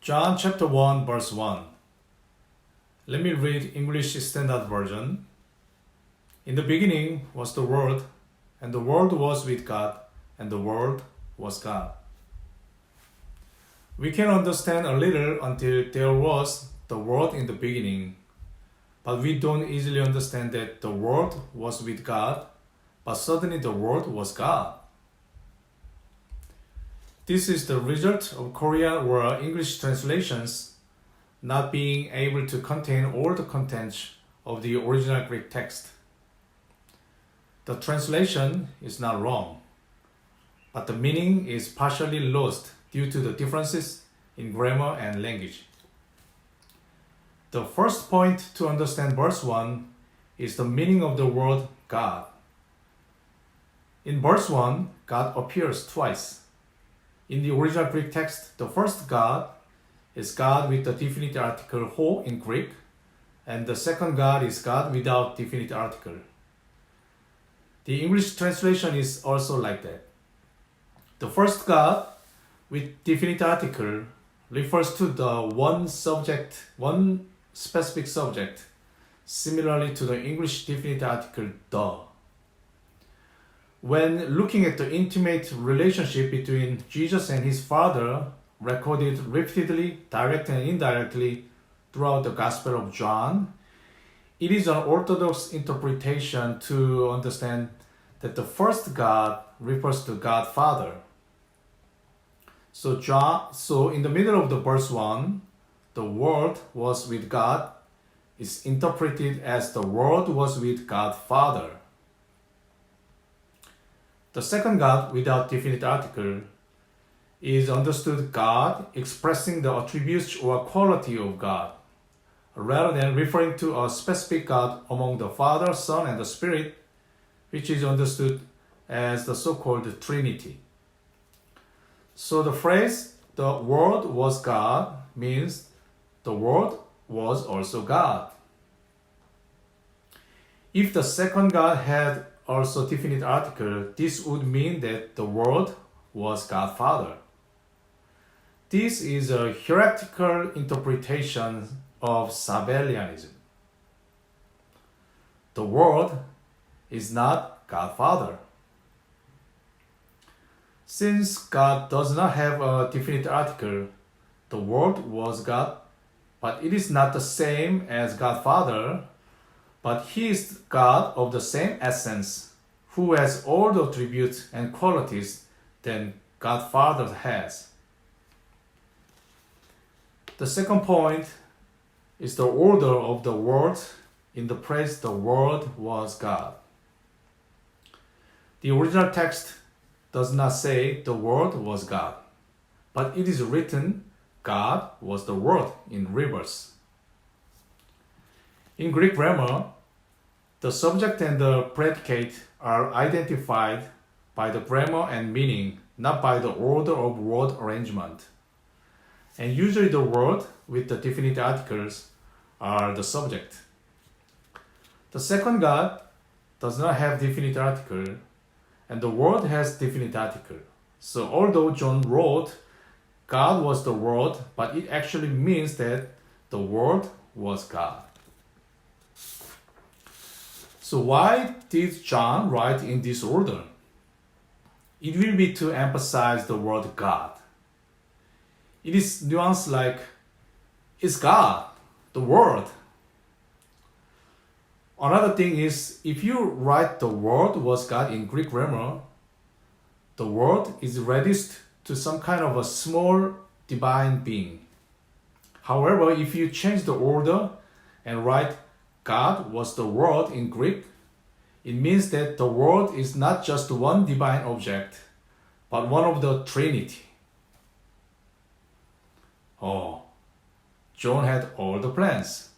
John chapter 1 verse 1. Let me read English Standard Version. In the beginning was the Word, and the Word was with God, and the Word was God. We can understand a little until there was the Word in the beginning, but we don't easily understand that the Word was with God, but suddenly the Word was God. This is the result of Korean or English translations not being able to contain all the contents of the original Greek text. The translation is not wrong, but the meaning is partially lost due to the differences in grammar and language. The first point to understand verse 1 is the meaning of the word God. In verse 1, God appears twice. In the original Greek text, the first God is God with the definite article ho in Greek, and the second God is God without definite article. The English translation is also like that. The first God with definite article refers to the one specific subject, similarly to the English definite article the. When looking at the intimate relationship between Jesus and his Father, recorded repeatedly, directly and indirectly throughout the Gospel of John, it is an orthodox interpretation to understand that the first God refers to God Father. So in the middle of the verse 1, the Word was with God is interpreted as the Word was with God Father. The second God without definite article is understood God expressing the attributes or quality of God, rather than referring to a specific God among the Father, Son, and the Spirit, which is understood as the so-called Trinity. So the phrase, the Word was God, means the Word was also God. If the second God had also definite article, this would mean that the Word was God Father. This is a heretical interpretation of Sabellianism. The Word is not God Father. Since God does not have a definite article, the Word was God, but it is not the same as God Father, but he is God of the same essence, who has all the attributes and qualities that God Father has. The second point is the order of the word in the phrase the Word was God. The original text does not say the Word was God, but it is written God was the Word in reverse. In Greek grammar, the subject and the predicate are identified by the grammar and meaning, not by the order of word arrangement. And usually the word with the definite articles are the subject. The second God does not have definite article, and the Word has definite article. So although John wrote God was the Word, but it actually means that the Word was God. So why did John write in this order? It will be to emphasize the word God. It is nuanced like, it's God, the Word. Another thing is, if you write the Word was God in Greek grammar, the Word is reduced to some kind of a small divine being. However, if you change the order and write God was the Word in Greek, it means that the Word is not just one divine object, but one of the Trinity. Oh, John had all the plans.